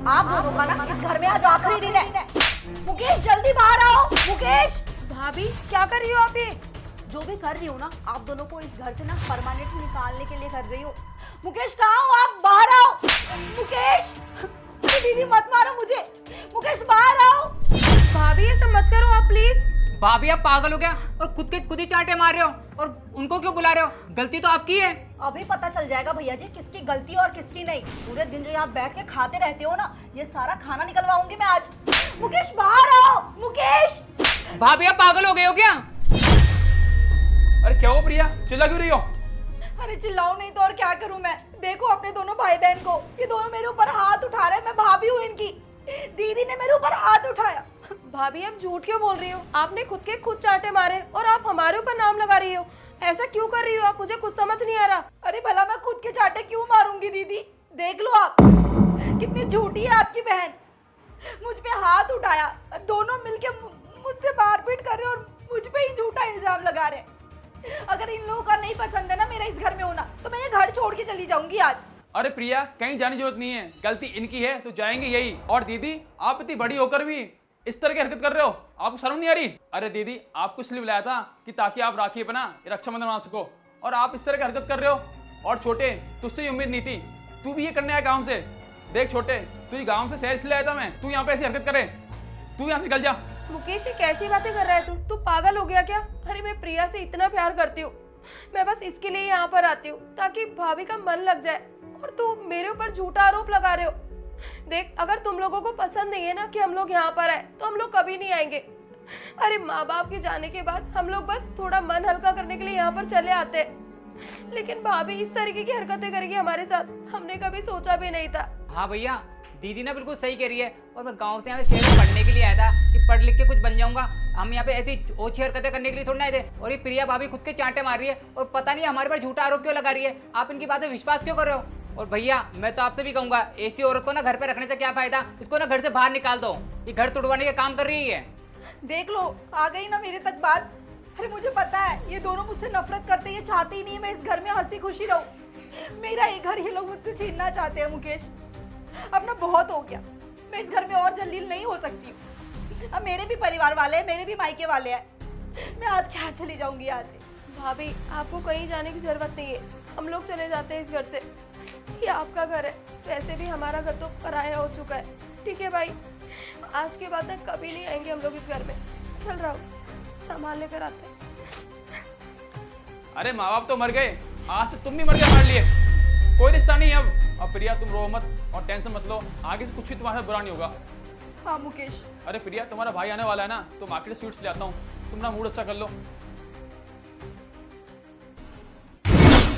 आप दोनों का ना इस घर में आज आखिरी दिन है। मुकेश जल्दी बाहर आओ। मुकेश। भाभी क्या कर रही हो आप ये? जो भी कर रही हूँ ना, आप दोनों को इस घर से ना परमानेंटली निकालने के लिए कर रही हूँ। मुकेश कहाँ हो आप? बाहर आओ। मुकेश। अरे दीदी मत मारो मुझे। मुकेश बाहर आओ। भाभी ऐसा मत करो आप प्लीज। भाभी आप पागल हो गया और खुद ही चांटे मार रहे हो और उनको क्यों बुला रहे हो? गलती तो आपकी है। अभी पता चल जाएगा भैया जी किसकी गलती और किसकी नहीं। पूरे दिन जो यहाँ बैठ के खाते रहते हो ना, ये सारा खाना निकलवाऊंगी मैं आज। मुकेश बाहर आओ। मुकेश। भाभी आप पागल हो गए हो क्या? अरे क्या हो प्रिया, चिल्ला क्यों रही हो? अरे चिल्लाऊं नहीं तो और क्या करूं मैं? देखो अपने दोनों भाई बहन को, ये दोनों मेरे ऊपर हाथ उठा रहे हैं। मैं भाभी हूँ इनकी। दीदी ने मेरे ऊपर हाथ उठाया। भाभी आप झूठ क्यों बोल रही हो? आपने खुद चांटे मारे और आप हमारे ऊपर नाम लगा रही हो। ऐसा क्यों कर रही हो आप? मुझे कुछ समझ नहीं आ रहा। अरे भला मैं खुद के चांटे क्यों मारूंगी दीदी? देख लो आप कितनी झूठी है आपकी बहन। मुझ पे हाथ उठाया, दोनों मिलके मुझसे मारपीट कर रहे और मुझ पे ही झूठा इल्जाम लगा रहे। अगर इन लोगों का नहीं पसंद है ना मेरा इस घर में होना, तो मैं ये घर छोड़ के चली जाऊंगी आज। अरे प्रिया कहीं जाने की जरूरत नहीं है, गलती इनकी है तो जाएंगे यही। और दीदी आप इतनी बड़ी होकर भी इस तरह की हरकत कर रहे हो, आपको शर्म नहीं आ रही? अरे दीदी आपको इसलिए बुलाया था कि ताकि आप राखी अपना रक्षाबंधन बना सको, और आप इस तरह की हरकत कर रहे हो। और छोटे तुझसे ये उम्मीद नहीं थी, तू भी ये करने आया गाँव से। देख छोटे, तुझे गाँव से शहर इसलिए आया था मैं, तू यहाँ पे ऐसी हरकत करे, तू यहाँ से निकल जा। मुकेश ये कैसी बातें कर रहा है तू पागल हो गया क्या? अरे मैं प्रिया से इतना प्यार करती हूँ, मैं बस इसके लिए यहाँ पर आती हूँ ताकि भाभी का मन लग जाए, और तू मेरे ऊपर झूठा आरोप लगा रहे हो। देख अगर तुम लोगों को पसंद नहीं है ना कि हम लोग यहाँ पर आए, तो हम लोग कभी नहीं आएंगे। अरे माँ बाप के जाने के बाद हम लोग बस थोड़ा मन हल्का करने के लिए यहाँ पर चले आते हैं, लेकिन भाभी इस तरीके की हरकतें करेगी हमारे साथ, हमने कभी सोचा भी नहीं था। हाँ भैया, दीदी ना बिल्कुल सही कह रही है। और मैं गांव से यहाँ शहर में पढ़ने के लिए आया था कि पढ़ लिख के कुछ बन जाऊंगा। हम यहाँ पे ऐसी ओछी हरकतें करने के लिए थोड़ी ना आए थे। और ये प्रिया भाभी खुद के चांटे मार रही है और पता नहीं हमारे पर झूठा आरोप क्यों लगा रही है। आप इनकी बातें विश्वास क्यों कर रहे हो? और भैया मैं तो आपसे भी कहूंगा, ऐसी औरत को ना घर पे रखने से क्या फायदा, इसको ना घर से बाहर निकाल दो। ये घर तुड़वाने का काम कर रही है। देख लो आ गई ना मेरे तक बात। अरे मुझे पता है ये दोनों मुझसे नफरत करते, ये चाहते ही नहीं मैं इस घर में हंसी खुशी रहूं। मेरा ये घर ये लोग मुझसे छीनना चाहते हैं। मुकेश अब ना बहुत हो गया, मैं इस घर में और जलील नहीं हो सकती हूँ। अब मेरे भी परिवार वाले हैं, मेरे भी मायके वाले हैं। मैं आज क्या चली जाऊंगी यहाँ से? भाभी आपको कहीं जाने की जरूरत नहीं है, हम लोग चले जाते हैं इस घर से। ये आपका घर है, वैसे भी हमारा घर तो पराया हो चुका है। ठीक है भाई, आज के बाद ना कभी नहीं आएंगे हम लोग इस घर में। चल रहा हूँ, संभाल लेकर आते हैं। अरे माँ बाप तो मर गए, आज से तुम भी मर गए हमारे लिए, कोई रिश्ता नहीं है अब प्रिया तुम रो मत और टेंशन मत लो, आगे से कुछ भी तुम्हारे साथ बुरा नहीं होगा। हाँ मुकेश। अरे प्रिया तुम्हारा भाई आने वाला है ना, तो मार्केट से स्वीट्स ले आता हूँ, तुम ना मूड अच्छा कर लो।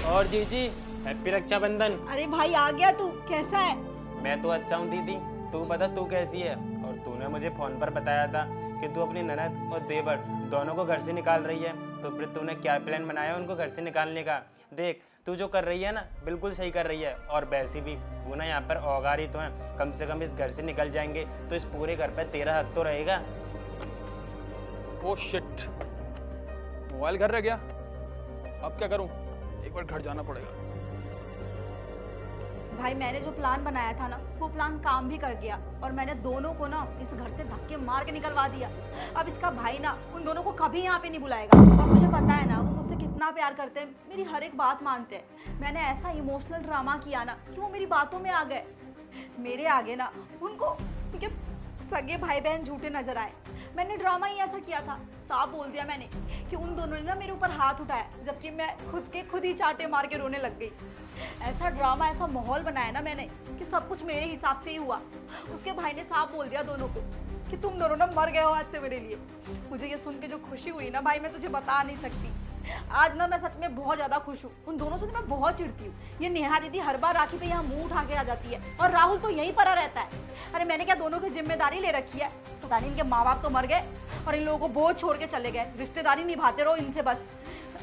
और जीजी हैप्पी रक्षाबंधन। अरे भाई आ गया तू, कैसा है? मैं तो अच्छा हूँ दीदी, तू बता तू कैसी है? और तूने मुझे फोन पर बताया था कि तू अपनी ननद और देवर दोनों को घर से निकाल रही है, तो फिर तूने क्या प्लान बनाया उनको घर से निकालने का? देख तू जो कर रही है ना बिल्कुल सही कर रही है। और वैसे भी वो ना यहाँ पर औगार ही तो है, कम से कम इस घर से निकल जाएंगे तो इस पूरे घर पर तेरा हक तो रहेगा। ओह शिट, मोबाइल घर रह गया, अब क्या करूं? एक बार घर जाना पड़ेगा। भाई मैंने जो प्लान बनाया था ना, वो प्लान काम भी कर गया, और मैंने दोनों को ना इस घर से धक्के मार के निकलवा दिया। अब इसका भाई ना उन दोनों को कभी यहाँ पे नहीं बुलाएगा। और तुझे पता है ना वो मुझसे कितना प्यार करते हैं, मेरी हर एक बात मानते हैं। मैंने ऐसा इमोशनल ड्रामा किया ना कि वो मेरी बातों में आ गए। मेरे आगे ना उनको उनके सगे भाई बहन झूठे नजर आए। मैंने ड्रामा ही ऐसा किया था, साफ बोल दिया मैंने कि उन दोनों ने ना मेरे ऊपर हाथ उठाया, जबकि मैं खुद ही चांटे मार के रोने लग गई। ऐसा ड्रामा, ऐसा माहौल बनाया ना मैंने कि सब कुछ मेरे हिसाब से ही हुआ। उसके भाई ने साफ बोल दिया दोनों को कि तुम दोनों ना मर गए हो आज से मेरे लिए। मुझे ये सुन के जो खुशी हुई ना भाई, मैं तुझे बता नहीं सकती। आज ना मैं सच में बहुत ज़्यादा खुश हूँ। उन दोनों से तो मैं बहुत चिढ़ती हूँ। ये नेहा दीदी हर बार राखी पे यहाँ मुंह उठा के आ जाती है, और राहुल तो यहीं पड़ा रहता है। अरे मैंने क्या दोनों की जिम्मेदारी ले रखी है? पता नहीं, इनके माँ बाप तो मर गए और इन लोगों को बोझ छोड़ के चले गए। रिश्तेदारी निभाते रहो इनसे बस।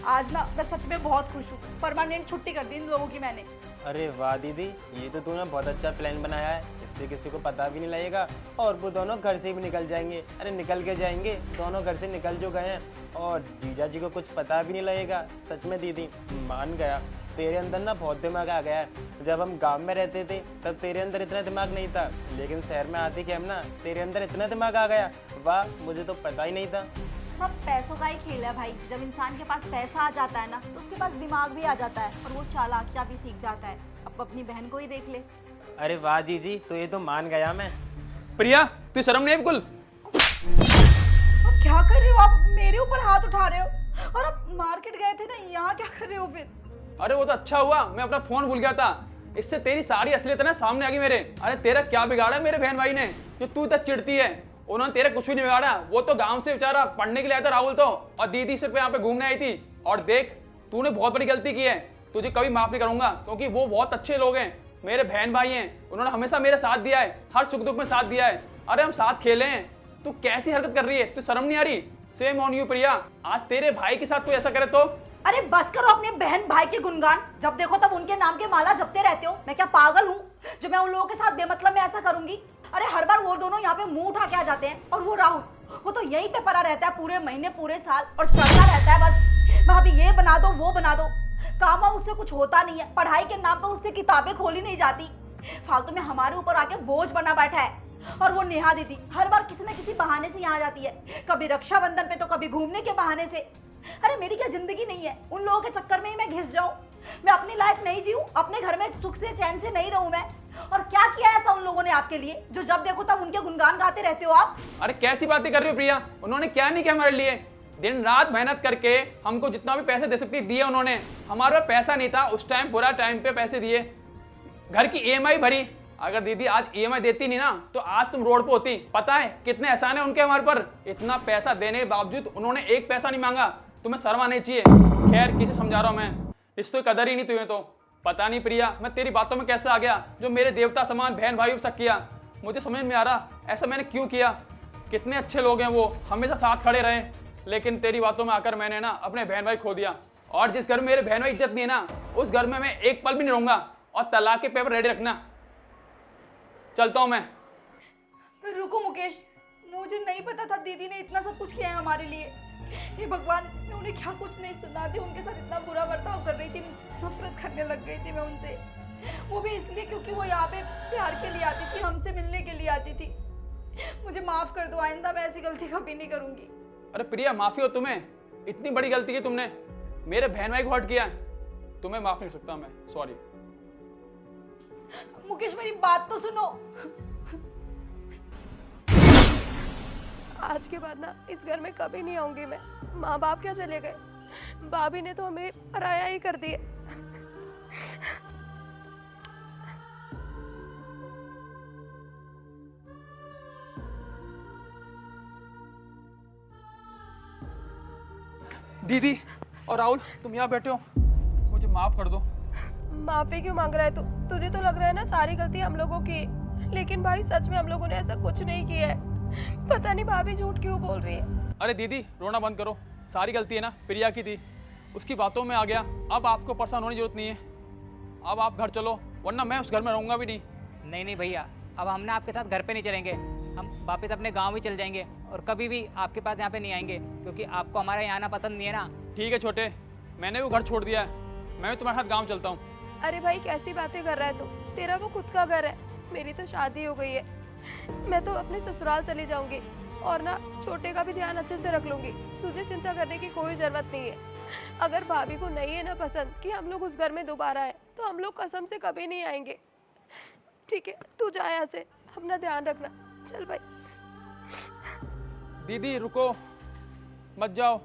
आज ना मैं सच में बहुत खुश हूँ, परमानेंट छुट्टी कर दी इन लोगों की मैंने। अरे वाह दीदी, ये तो तूने बहुत अच्छा प्लान बनाया है, इससे किसी को पता भी नहीं लगेगा और वो दोनों घर से भी निकल जाएंगे। अरे निकल के जाएंगे, दोनों घर से निकल जो गए हैं और जीजा जी को कुछ पता भी नहीं लगेगा। सच में दीदी मान गया, तेरे अंदर ना बहुत दिमाग आ गया है। जब हम गांव में रहते थे तब तेरे अंदर इतना दिमाग नहीं था, लेकिन शहर में आते कि हम ना तेरे अंदर इतना दिमाग आ गया, वाह मुझे तो पता ही नहीं था। सब पैसों का ही खेल है भाई। जब इंसान के पास पैसा आ जाता है ना तो उसके पास दिमाग भी आ जाता है और वो चालाकियाँ भी सीख जाता है। अब अपनी बहन को ही देख ले। अरे वाह जीजी, तो ये तो मान गया मैं। प्रिया तू शर्म नहीं है बिल्कुल? अब क्या कर रहे हो आप? मेरे ऊपर हाथ उठा रहे हो और आप मार्केट गए थे ना, यहाँ क्या कर रहे हो फिर? अरे वो तो अच्छा हुआ मैं अपना फोन भूल गया था, इससे तेरी सारी असलियत ना सामने आ गई मेरे। अरे तेरा क्या बिगाड़ा मेरे बहन भाई ने जो तू तक चिढ़ती है? उन्होंने तेरा कुछ भी नहीं बिगाड़ा। वो तो गांव से बेचारा पढ़ने के लिए आया था राहुल तो, और दीदी सिर्फ यहाँ पे घूमने आई थी। और देख तूने बहुत बड़ी गलती की है, तुझे कभी माफ नहीं करूंगा, क्योंकि वो बहुत अच्छे लोग हैं, मेरे बहन भाई हैं, उन्होंने हमेशा मेरा साथ दिया है, हर सुख दुख में साथ दिया है। अरे हम साथ खेले हैं। तू कैसी हरकत कर रही है? तू शर्म नहीं आ रही? सेम ऑन यू प्रिया, आज तेरे भाई के साथ कोई ऐसा करे तो? अरे बस करो अपने बहन भाई के गुणगान। जब देखो तब उनके नाम के माला जपते रहते हो। मैं क्या पागल हूँ जो मैं उन लोगों के साथ बेमतलब में ऐसा करूंगी? अरे हर बार वो दोनों यहाँ पे मुंह उठा के आ जाते हैं, और वो राहुल वो तो यहीं पे पड़ा रहता है पूरे महीने पूरे साल और चलता रहता है बस, भाभी ये बना दो वो बना दो। काम वाम उससे कुछ होता नहीं है, पढ़ाई के नाम पर उससे किताबें खोली नहीं जाती, फालतू में हमारे ऊपर आके बोझ बना बैठा है। और वो नेहा दीदी हर बार किसी न किसी बहाने से यहाँ आ जाती है, कभी रक्षाबंधन पे तो कभी घूमने के बहाने से। अरे मेरी क्या जिंदगी नहीं है? उन लोगों के चक्कर में ही मैं घिस जाऊं? मैं अपनी लाइफ नहीं जीऊं? अपने घर में सुख से चैन से नहीं रहूं मैं? और क्या किया ऐसा उन लोगों ने आपके लिए जो जब देखो तब उनके गुणगान गाते रहते हो आप? अरे कैसी बातें कर रही हो प्रिया? उन्होंने क्या नहीं किया हमारे लिए? दिन रात मेहनत करके हमको जितना भी पैसे दे सकती दिए उन्होंने। हमारे पास पैसा नहीं था उस टाइम, पूरा टाइम पे पैसे दिए, घर की ईएमआई भरी। अगर दीदी आज ईएमआई देती नहीं ना तो आज तुम रोड पे होती। पता है कितने एहसान है उनके हमारे पर? इतना पैसा देने के बावजूद उन्होंने एक पैसा नहीं मांगा। तुम्हें शर्म आनी चाहिए। खैर किसे समझा रहा हूं मैं, रिश्तों की कदर ही नहीं तुम्हें तो। पता नहीं प्रिया मैं तेरी बातों में कैसे आ गया, जो मेरे देवता समान बहन भाई सब किया। मुझे समझ में आ रहा ऐसा मैंने क्यों किया। कितने अच्छे लोग हैं वो, हमेशा साथ खड़े रहे, लेकिन तेरी बातों में आकर मैंने ना अपने बहन भाई खो दिया। और जिस घर में मेरे बहन भाई इज्जत नहीं है ना, उस घर में मैं एक पल भी नहीं रहूंगा। और तलाक के पेपर रेडी रखना। चलता हूं मैं। रुको मुकेश, मुझे नहीं पता था दीदी ने इतना सब कुछ किया है हमारे लिए। हे भगवान, मैं उन्हें क्या कुछ नहीं सुना थी, उनके साथ इतना बुरा बर्ताव कर रही थी, नफरत करने लग गई थी मैं उनसे। वो भी इसलिए क्योंकि वो यहाँ पे प्यार के लिए आती थी, हमसे मिलने के लिए आती थी। मुझे माफ कर दो, आइंदा मैं ऐसी गलती कभी नहीं करूंगी। अरे प्रिया माफी हो तुम्हें, इतनी बड़ी गलती की तुमने, मेरे बहन भाई को हर्ट किया, तुम्हें माफ नहीं कर सकता मैं, सॉरी। मुकेश मेरी बात तो सुनो। आज के बाद ना इस घर में कभी नहीं आऊंगी मैं। माँ बाप क्या चले गए, भाभी ने तो हमें पराया ही कर दिया। दीदी और राहुल तुम यहाँ बैठे हो, मुझे माफ कर दो। माफी क्यों मांग रहा है तू? तुझे तो लग रहा है ना सारी गलती हम लोगों की, लेकिन भाई सच में हम लोगों ने ऐसा कुछ नहीं किया है। पता नहीं भाभी झूठ क्यों बोल रही है। अरे दीदी रोना बंद करो, सारी गलती है ना प्रिया की थी, उसकी बातों में आ गया। अब आपको परेशान होने की जरूरत नहीं है, अब आप घर चलो, वरना मैं उस घर में रहूंगा भी नहीं। नहीं भैया, अब हम ना आपके साथ घर पे नहीं चलेंगे, हम वापस अपने गांव ही चल जाएंगे और कभी भी आपके पास यहाँ पे नहीं आएंगे, क्योंकि आपको हमारा यहाँ आना पसंद नहीं है ना। ठीक है छोटे, मैंने वो घर छोड़ दिया है, मैं भी तुम्हारे साथ गाँव चलता हूँ। अरे भाई कैसी बातें कर रहा है तू? तेरा वो खुद का घर है, मेरी तो शादी हो गई है। मैं तो अपने ससुराल चली जाऊंगी और ना छोटे का भी ध्यान अच्छे से रख लूंगी। तुझे चिंता करने की कोई जरूरत नहीं है। अगर भाभी को नहीं है ना पसंद कि हम लोग उस घर में दोबारा आए, तो हम लोग कसम से कभी नहीं आएंगे। ठीक है तू जा यहाँ से, अपना ध्यान रखना। चल भाई। दीदी रुको, मत जाओ।